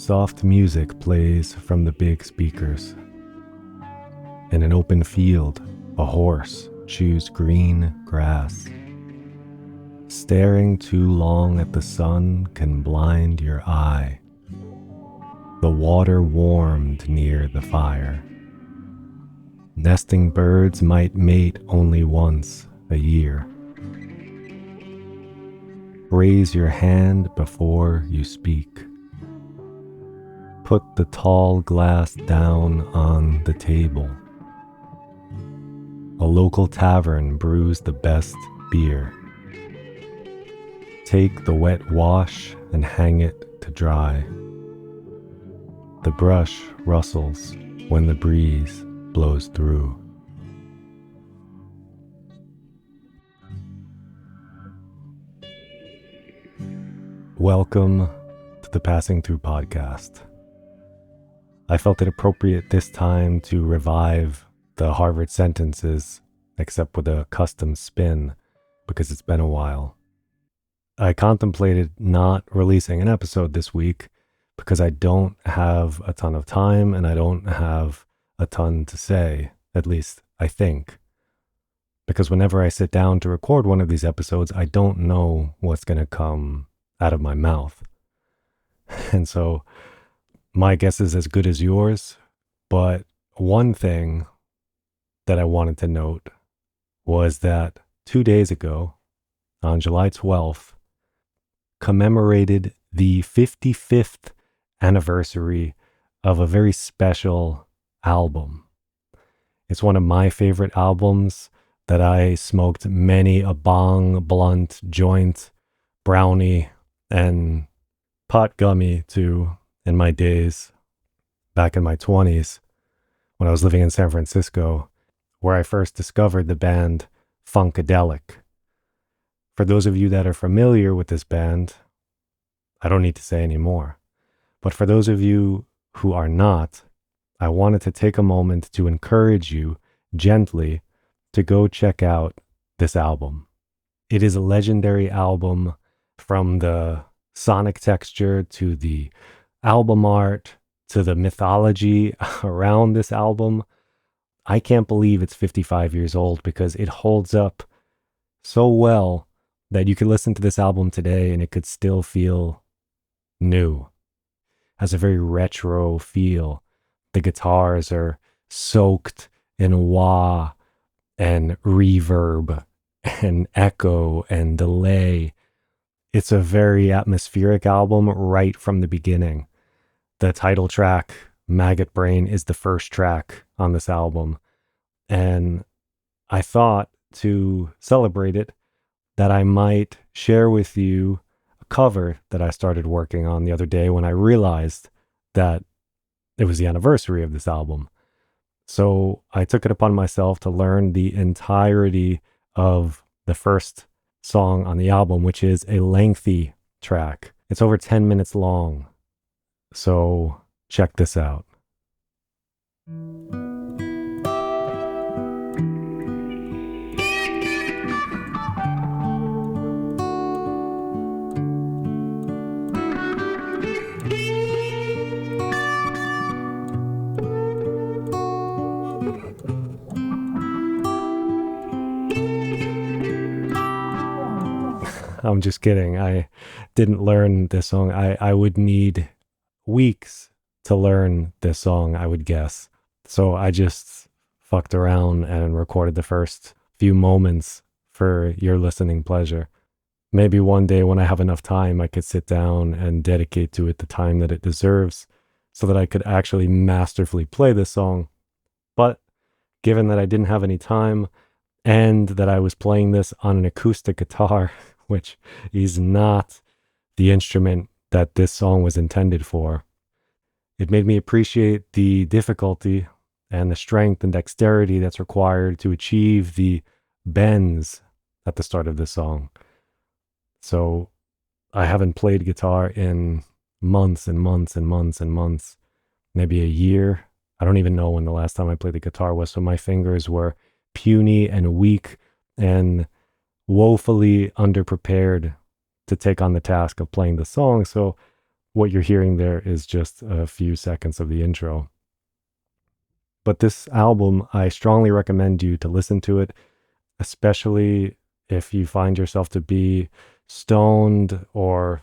Soft music plays from the big speakers. In an open field, a horse chews green grass. Staring too long at the sun can blind your eye. The water warmed near the fire. Nesting birds might mate only once a year. Raise your hand before you speak. Put the tall glass down on the table. A local tavern brews the best beer. Take the wet wash and hang it to dry. The brush rustles when the breeze blows through. Welcome to the Passing Through podcast. I felt it appropriate this time to revive the Harvard sentences, except with a custom spin, because it's been a while. I contemplated not releasing an episode this week because I don't have a ton of time and I don't have a ton to say, at least I think. Because whenever I sit down to record one of these episodes, I don't know what's going to come out of my mouth. And so my guess is as good as yours, but one thing that I wanted to note was that 2 days ago, on July 12th, commemorated the 55th anniversary of a very special album. It's one of my favorite albums that I smoked many a bong, blunt, joint, brownie, and pot gummy to in my days back in my 20s when I was living in San Francisco, where I first discovered the band Funkadelic. For those of you that are familiar with this band, I don't need to say any more. But for those of you who are not, I wanted to take a moment to encourage you gently to go check out this album. It is a legendary album, from the sonic texture to the album art to the mythology around this album. I can't believe it's 55 years old because it holds up so well that you could listen to this album today and it could still feel new. It has a very retro feel. The guitars are soaked in wah and reverb and echo and delay. It's a very atmospheric album right from the beginning. The title track, Maggot Brain, is the first track on this album. And I thought to celebrate it that I might share with you a cover that I started working on the other day when I realized that it was the anniversary of this album. So I took it upon myself to learn the entirety of the first song on the album, which is a lengthy track. It's over 10 minutes long. So check this out. I'm just kidding. I didn't learn this song. I would need weeks to learn this song, I would guess. So I just fucked around and recorded the first few moments for your listening pleasure. Maybe one day when I have enough time, I could sit down and dedicate to it the time that it deserves so that I could actually masterfully play this song. But given that I didn't have any time and that I was playing this on an acoustic guitar, which is not the instrument that this song was intended for, it made me appreciate the difficulty and the strength and dexterity that's required to achieve the bends at the start of this song. So I haven't played guitar in months and months and months and months, maybe a year. I don't even know when the last time I played the guitar was, so my fingers were puny and weak and woefully underprepared to take on the task of playing the song. So what you're hearing there is just a few seconds of the intro. But this album, I strongly recommend you to listen to it, especially if you find yourself to be stoned or,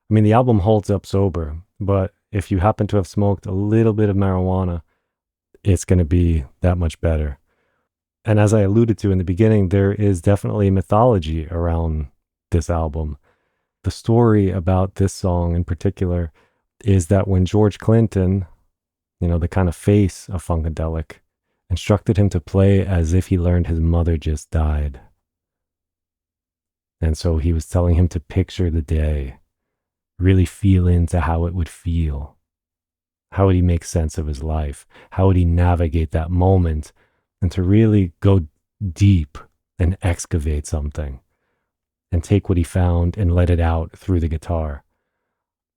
I mean, the album holds up sober, but if you happen to have smoked a little bit of marijuana, it's going to be that much better. And as I alluded to in the beginning, there is definitely mythology around this album. The story about this song in particular is that when George Clinton, the kind of face of Funkadelic, instructed him to play as if he learned his mother just died. And so he was telling him to picture the day, really feel into how it would feel. How would he make sense of his life? How would he navigate that moment? And to really go deep and excavate something and take what he found and let it out through the guitar.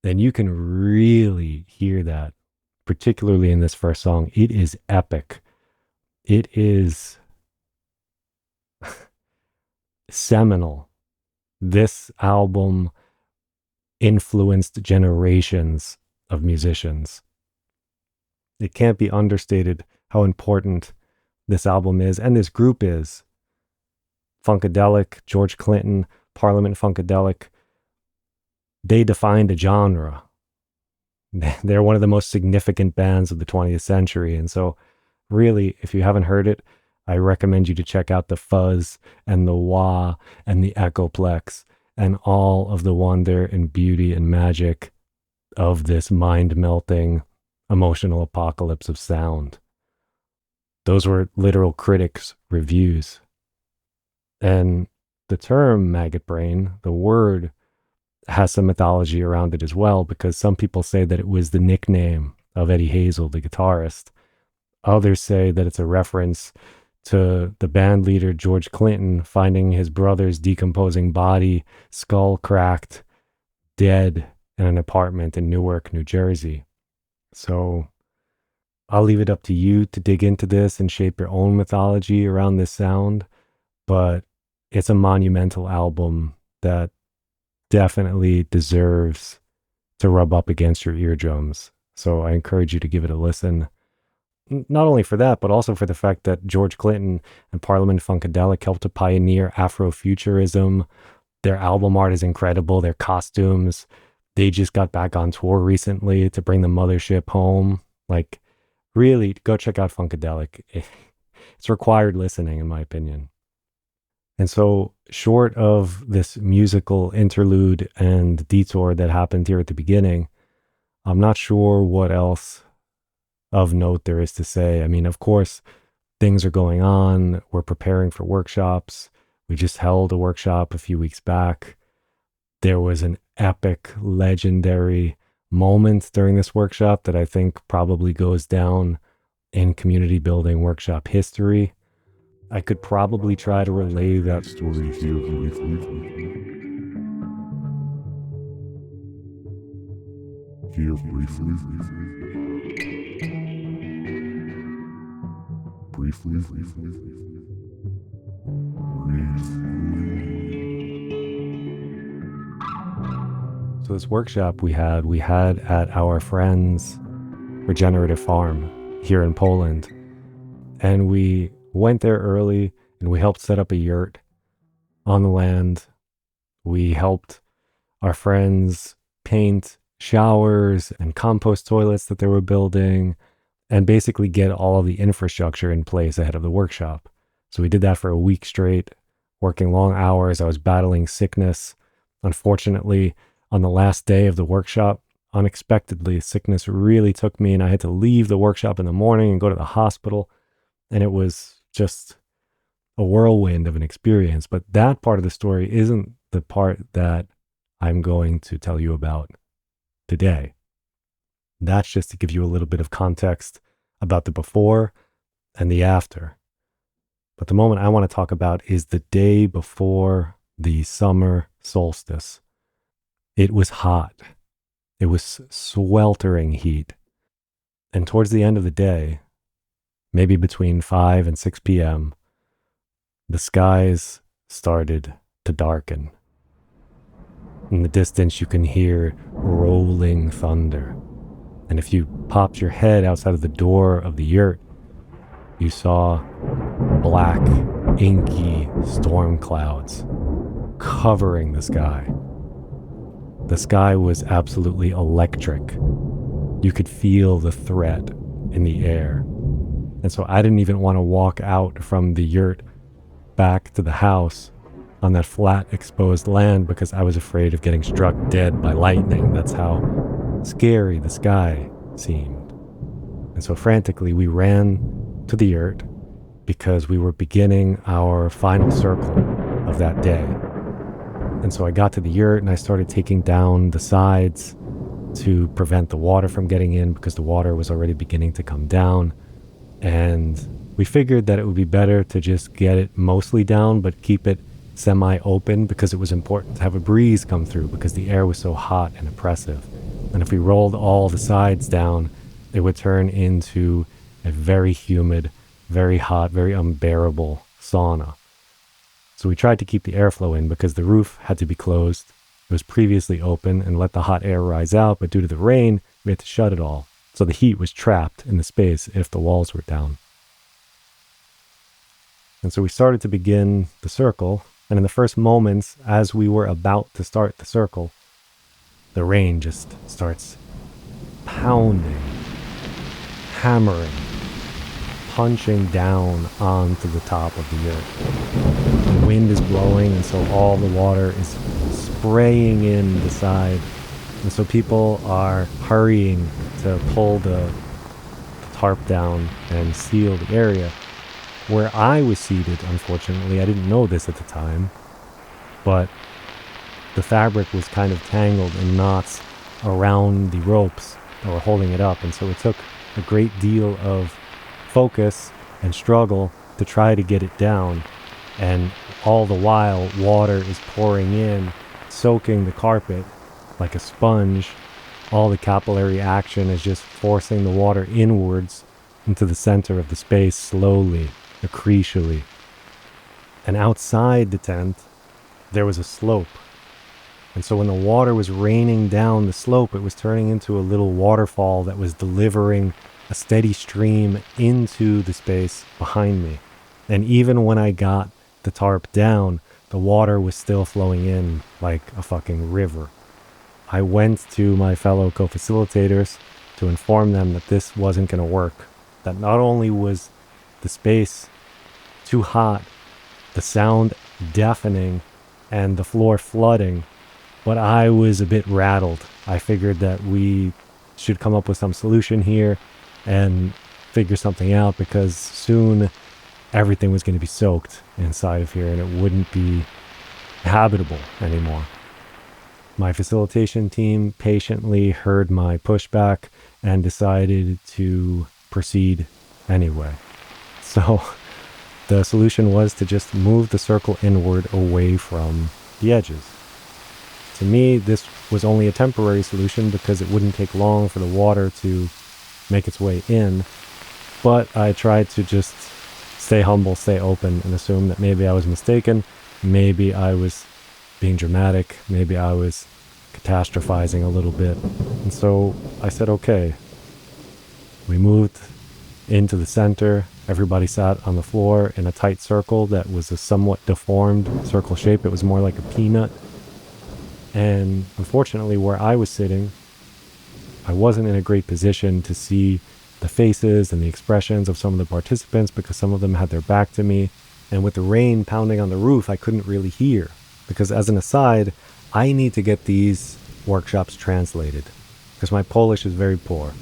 And you can really hear that, particularly in this first song. It is epic. It is seminal. This album influenced generations of musicians. It can't be understated how important this album is and this group is. Funkadelic, George Clinton, Parliament Funkadelic, they defined a genre. They're one of the most significant bands of the 20th century. And so really, if you haven't heard it, I recommend you to check out the fuzz and the wah and the echoplex and all of the wonder and beauty and magic of this mind-melting, emotional apocalypse of sound. Those were literal critics' reviews. And the term maggot brain, the word, has some mythology around it as well, because some people say that it was the nickname of Eddie Hazel, the guitarist. Others say that it's a reference to the band leader George Clinton finding his brother's decomposing body, skull cracked, dead in an apartment in Newark, New Jersey. So I'll leave it up to you to dig into this and shape your own mythology around this sound, but it's a monumental album that definitely deserves to rub up against your eardrums. So I encourage you to give it a listen. Not only for that, but also for the fact that George Clinton and Parliament Funkadelic helped to pioneer Afrofuturism. Their album art is incredible. Their costumes. They just got back on tour recently to bring the mothership home. Like, really, go check out Funkadelic. It's required listening, in my opinion. And so, short of this musical interlude and detour that happened here at the beginning, I'm not sure what else of note there is to say. I mean, of course, things are going on. We're preparing for workshops. We just held a workshop a few weeks back. There was an epic, legendary moment during this workshop that I think probably goes down in community building workshop history. I could probably try to relay that story here briefly. So this workshop we had at our friend's regenerative farm here in Poland. And we went there early and we helped set up a yurt on the land. We helped our friends paint showers and compost toilets that they were building and basically get all of the infrastructure in place ahead of the workshop. So we did that for a week straight, working long hours. I was battling sickness. Unfortunately, on the last day of the workshop, unexpectedly, sickness really took me and I had to leave the workshop in the morning and go to the hospital. And it was just a whirlwind of an experience. But that part of the story isn't the part that I'm going to tell you about today. That's just to give you a little bit of context about the before and the after. But the moment I want to talk about is the day before the summer solstice. It was hot. It was sweltering heat. And towards the end of the day, maybe between 5 and 6 p.m., the skies started to darken. In the distance, you can hear rolling thunder. And if you popped your head outside of the door of the yurt, you saw black, inky storm clouds covering the sky. The sky was absolutely electric. You could feel the threat in the air. And so I didn't even want to walk out from the yurt back to the house on that flat, exposed land because I was afraid of getting struck dead by lightning. That's how scary the sky seemed. And so frantically, we ran to the yurt because we were beginning our final circle of that day. And so I got to the yurt and I started taking down the sides to prevent the water from getting in because the water was already beginning to come down. And we figured that it would be better to just get it mostly down, but keep it semi-open because it was important to have a breeze come through because the air was so hot and oppressive. And if we rolled all the sides down, it would turn into a very humid, very hot, very unbearable sauna. So we tried to keep the airflow in because the roof had to be closed. It was previously open and let the hot air rise out, but due to the rain, we had to shut it all. So the heat was trapped in the space if the walls were down. And so we started to begin the circle, and in the first moments, as we were about to start the circle, the rain just starts pounding, hammering, punching down onto the top of the yurt. The wind is blowing, and so all the water is spraying in the side. And so people are hurrying to pull the tarp down and seal the area. Where I was seated, unfortunately, I didn't know this at the time, but the fabric was kind of tangled in knots around the ropes that were holding it up. And so it took a great deal of focus and struggle to try to get it down. And all the while, water is pouring in, soaking the carpet like a sponge. All the capillary action is just forcing the water inwards into the center of the space slowly, accretially. And outside the tent, there was a slope. And so when the water was raining down the slope, it was turning into a little waterfall that was delivering a steady stream into the space behind me. And even when I got the tarp down, the water was still flowing in like a fucking river. I went to my fellow co-facilitators to inform them that this wasn't going to work. That not only was the space too hot, the sound deafening, and the floor flooding, but I was a bit rattled. I figured that we should come up with some solution here and figure something out because soon everything was going to be soaked inside of here and it wouldn't be habitable anymore. My facilitation team patiently heard my pushback and decided to proceed anyway. So the solution was to just move the circle inward away from the edges. To me, this was only a temporary solution because it wouldn't take long for the water to make its way in. But I tried to just stay humble, stay open, and assume that maybe I was mistaken. Maybe I was being dramatic. Maybe I was catastrophizing a little bit. And so I said, okay. We moved into the center. Everybody sat on the floor in a tight circle that was a somewhat deformed circle shape. It was more like a peanut. And unfortunately, where I was sitting, I wasn't in a great position to see the faces and the expressions of some of the participants because some of them had their back to me. And with the rain pounding on the roof, I couldn't really hear. Because as an aside, I need to get these workshops translated because my Polish is very poor.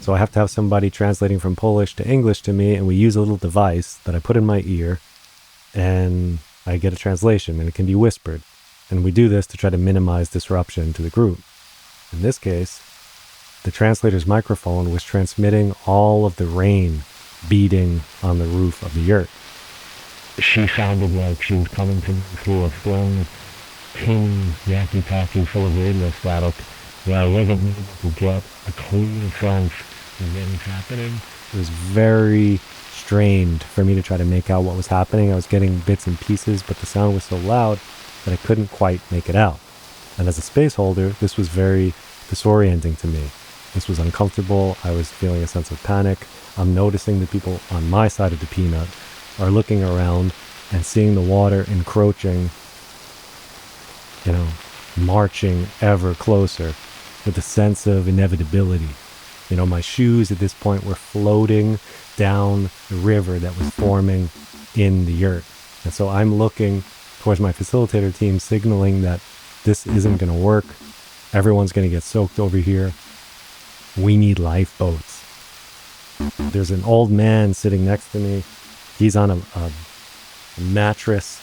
So I have to have somebody translating from Polish to English to me, and we use a little device that I put in my ear, and I get a translation, and it can be whispered. And we do this to try to minimize disruption to the group. In this case, the translator's microphone was transmitting all of the rain beating on the roof of the yurt. She sounded like she was coming to me through a strong, keen, yacky-tacky full of radio static where I wasn't able to get a clear sense of what was happening. It was very strained for me to try to make out what was happening. I was getting bits and pieces, but the sound was so loud that I couldn't quite make it out. And as a space holder, this was very disorienting to me. This was uncomfortable. I was feeling a sense of panic. I'm noticing the people on my side of the peanut are looking around and seeing the water encroaching, marching ever closer with a sense of inevitability. My shoes at this point were floating down the river that was forming in the yurt. And so I'm looking towards my facilitator team, signaling that this isn't going to work. Everyone's going to get soaked over here. We need lifeboats. There's an old man sitting next to me. He's on a mattress,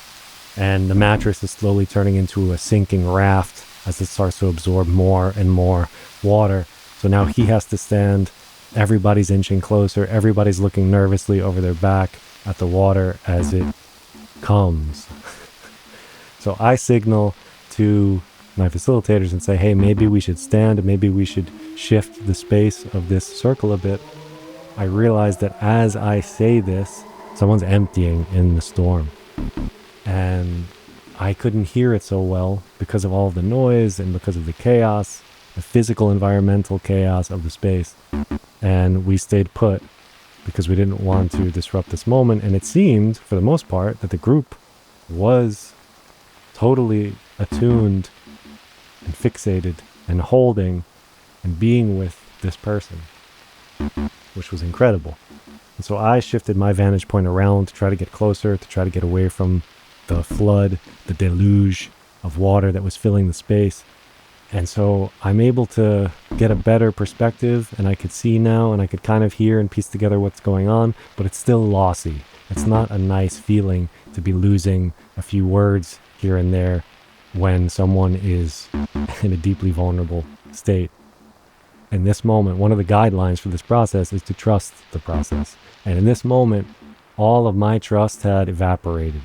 and the mattress is slowly turning into a sinking raft as it starts to absorb more and more water. So now he has to stand. Everybody's inching closer. Everybody's looking nervously over their back at the water as it comes. So I signal to my facilitators and say, hey, maybe we should stand. Maybe we should shift the space of this circle a bit. I realize that as I say this, someone's emptying in the storm. And I couldn't hear it so well because of all the noise and because of the chaos, the physical environmental chaos of the space. And we stayed put because we didn't want to disrupt this moment. And it seemed, for the most part, that the group was totally attuned and fixated and holding and being with this person, which was incredible. And so I shifted my vantage point around to try to get closer, to try to get away from the flood, the deluge of water that was filling the space. And so I'm able to get a better perspective, and I could see now, and I could kind of hear and piece together what's going on, but it's still lossy. It's not a nice feeling to be losing a few words here and there when someone is in a deeply vulnerable state. In this moment, one of the guidelines for this process is to trust the process. And in this moment, all of my trust had evaporated.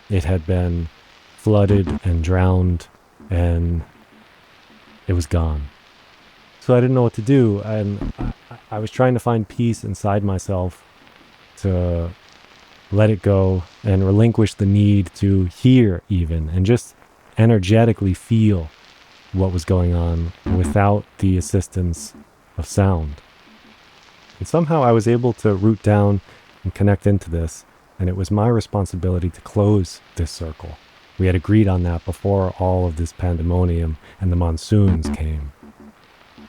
It had been flooded and drowned, and it was gone. So I didn't know what to do, and I was trying to find peace inside myself to let it go and relinquish the need to hear even, and just energetically feel what was going on without the assistance of sound. And somehow I was able to root down and connect into this, and it was my responsibility to close this circle. We had agreed on that before all of this pandemonium and the monsoons came.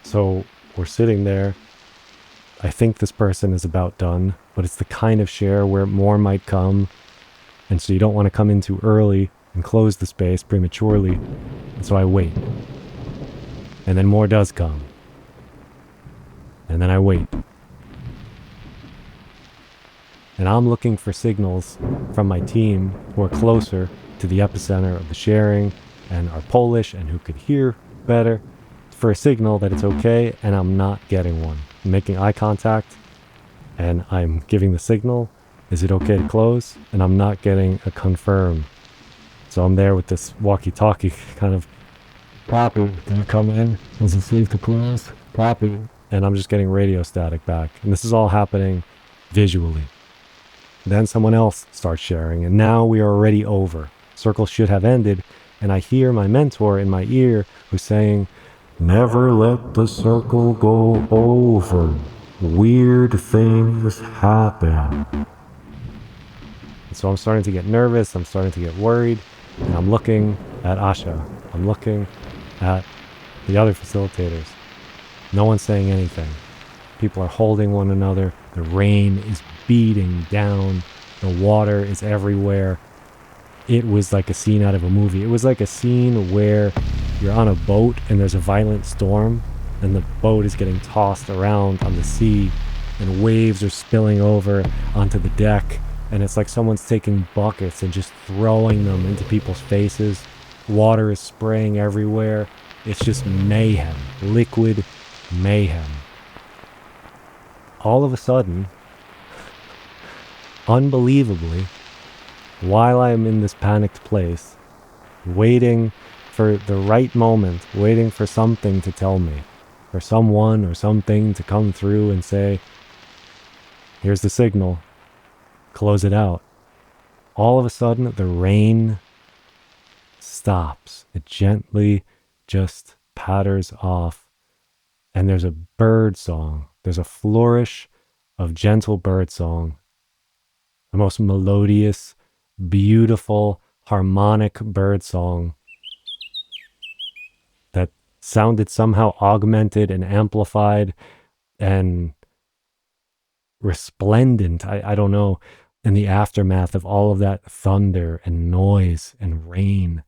So we're sitting there. I think this person is about done, but it's the kind of share where more might come, and so you don't want to come in too early and close the space prematurely. And so I wait. And then more does come. And then I wait. And I'm looking for signals from my team who are closer to the epicenter of the sharing and are Polish and who could hear better, for a signal that it's okay, and I'm not getting one. I'm making eye contact and I'm giving the signal, is it okay to close? And I'm not getting a confirm. So I'm there with this walkie-talkie kind of, Poppy, can you come in? Is it safe to close? Poppy. And I'm just getting radio static back. And this is all happening visually. Then someone else starts sharing, and now we are already over. Circle should have ended, and I hear my mentor in my ear who's saying, never let the circle go over. Weird things happen. And so I'm starting to get nervous, I'm starting to get worried, and I'm looking at Asha. I'm looking at the other facilitators. No one's saying anything. People are holding one another. The rain is beating down. The water is everywhere. It was like a scene out of a movie. It was like a scene where you're on a boat and there's a violent storm and the boat is getting tossed around on the sea and waves are spilling over onto the deck, and it's like someone's taking buckets and just throwing them into people's faces. Water is spraying everywhere. It's just mayhem, liquid mayhem. All of a sudden, unbelievably, while I am in this panicked place, waiting for the right moment, waiting for something to tell me, for someone or something to come through and say, here's the signal, close it out. All of a sudden, the rain stops. It gently just patters off, and there's a bird song. There's a flourish of gentle bird song, the most melodious, beautiful, harmonic bird song that sounded somehow augmented and amplified and resplendent. I don't know, in the aftermath of all of that thunder and noise and rain.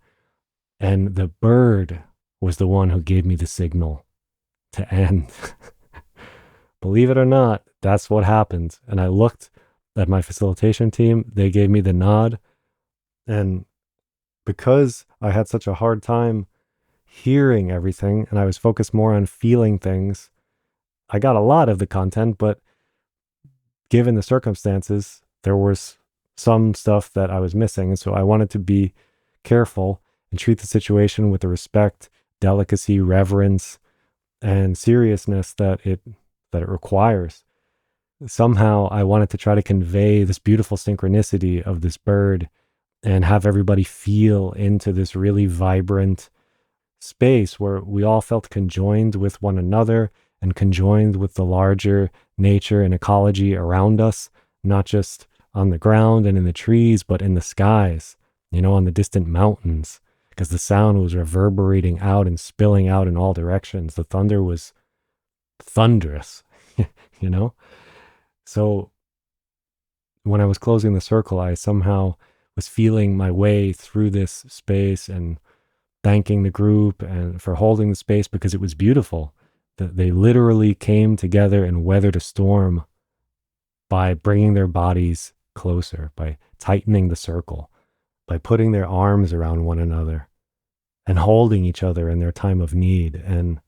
And the bird was the one who gave me the signal to end. Believe it or not, that's what happened. And I looked at my facilitation team, they gave me the nod. And because I had such a hard time hearing everything and I was focused more on feeling things, I got a lot of the content, but given the circumstances, there was some stuff that I was missing. And so I wanted to be careful and treat the situation with the respect, delicacy, reverence, and seriousness that it requires. Somehow I wanted to try to convey this beautiful synchronicity of this bird and have everybody feel into this really vibrant space where we all felt conjoined with one another and conjoined with the larger nature and ecology around us, not just on the ground and in the trees, but in the skies, on the distant mountains, because the sound was reverberating out and spilling out in all directions. The thunder was thunderous, you know? So when I was closing the circle, I somehow was feeling my way through this space and thanking the group and for holding the space because it was beautiful. They literally came together and weathered a storm by bringing their bodies closer, by tightening the circle, by putting their arms around one another and holding each other in their time of need. And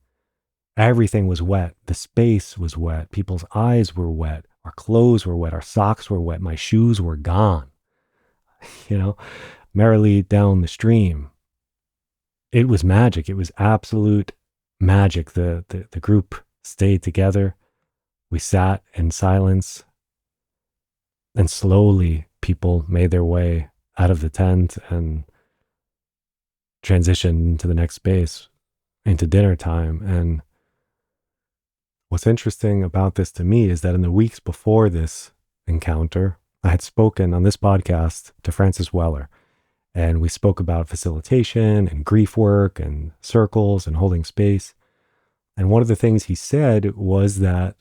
everything was wet. The space was wet. People's eyes were wet. Our clothes were wet. Our socks were wet. My shoes were gone, merrily down the stream. It was magic. It was absolute magic. The group stayed together. We sat in silence, and slowly people made their way out of the tent and transitioned into the next space, into dinner time. And what's interesting about this to me is that in the weeks before this encounter, I had spoken on this podcast to Francis Weller. And we spoke about facilitation and grief work and circles and holding space. And one of the things he said was that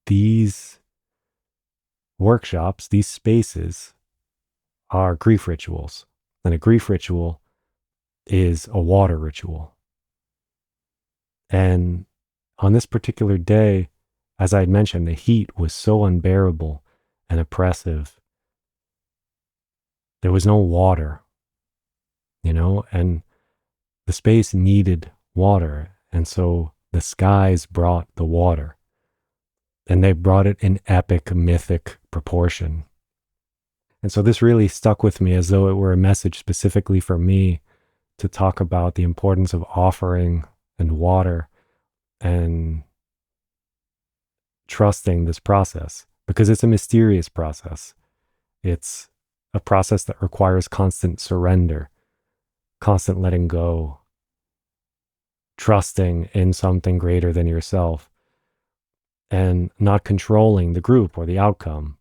these workshops, these spaces, are grief rituals. And a grief ritual is a water ritual. And on this particular day, as I had mentioned, the heat was so unbearable and oppressive. There was no water, and the space needed water. And so the skies brought the water, and they brought it in epic, mythic proportion. And so this really stuck with me as though it were a message specifically for me to talk about the importance of offering and water and trusting this process, because it's a mysterious process. It's a process that requires constant surrender, constant letting go, trusting in something greater than yourself, and not controlling the group or the outcome.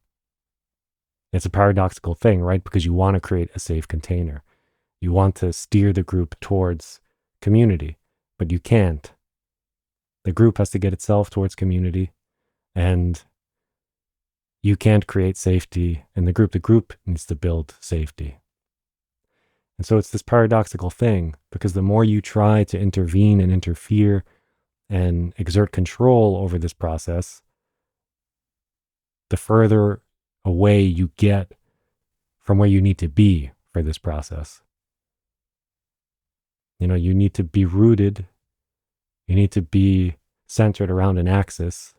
It's a paradoxical thing, right? Because you want to create a safe container. You want to steer the group towards community, but you can't. The group has to get itself towards community, and you can't create safety in the group. The group needs to build safety. And so it's this paradoxical thing, because the more you try to intervene and interfere and exert control over this process, the further away you get from where you need to be for this process. You need to be rooted. You need to be centered around an axis.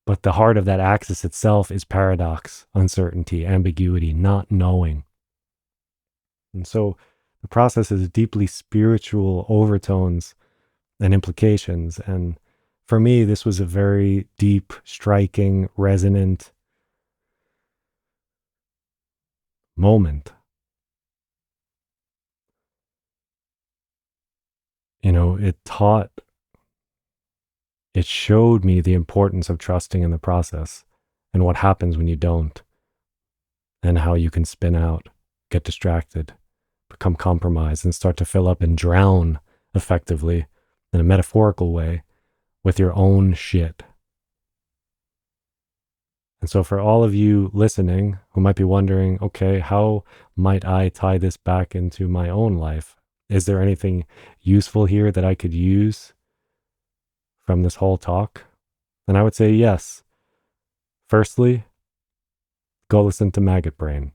But the heart of that axis itself is paradox, uncertainty, ambiguity, not knowing. And so the process has deeply spiritual overtones and implications. And for me, this was a very deep, striking, resonant moment. it showed me the importance of trusting in the process and what happens when you don't, and how you can spin out, get distracted, become compromised, and start to fill up and drown effectively in a metaphorical way with your own shit. And so for all of you listening who might be wondering, okay, how might I tie this back into my own life? Is there anything useful here that I could use from this whole talk? And I would say yes. Firstly, go listen to Maggot Brain.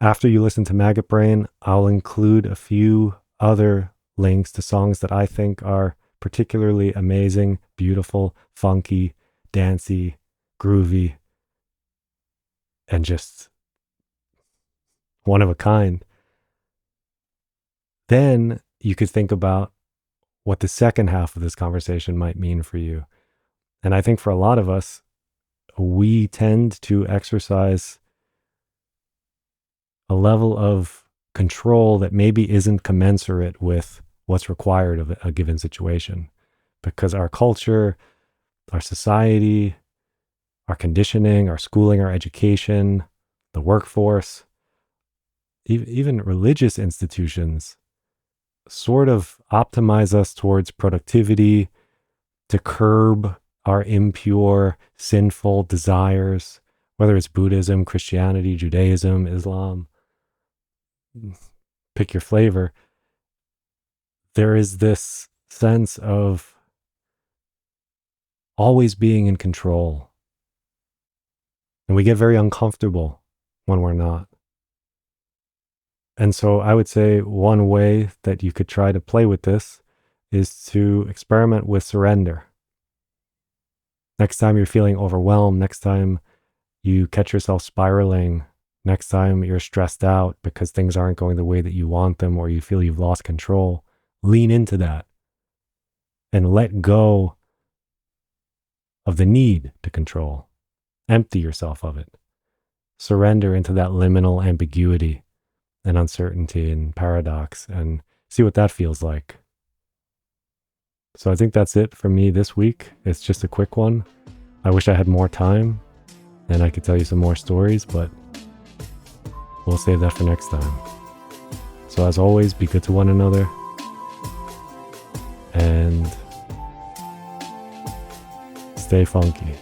After you listen to Maggot Brain, I'll include a few other links to songs that I think are particularly amazing, beautiful, funky, dancey, groovy, and just one of a kind. Then you could think about what the second half of this conversation might mean for you. And I think for a lot of us, we tend to exercise a level of control that maybe isn't commensurate with what's required of a given situation, because our culture, our society, our conditioning, our schooling, our education, the workforce, even religious institutions sort of optimize us towards productivity to curb our impure, sinful desires, whether it's Buddhism, Christianity, Judaism, Islam, pick your flavor. There is this sense of always being in control. And we get very uncomfortable when we're not. And so I would say one way that you could try to play with this is to experiment with surrender. Next time you're feeling overwhelmed, next time you catch yourself spiraling, next time you're stressed out because things aren't going the way that you want them, or you feel you've lost control, lean into that and let go of the need to control. Empty yourself of it. Surrender into that liminal ambiguity and uncertainty and paradox, and see what that feels like. So I think that's it for me this week. It's just a quick one. I wish I had more time and I could tell you some more stories, but we'll save that for next time. So as always, be good to one another and stay funky.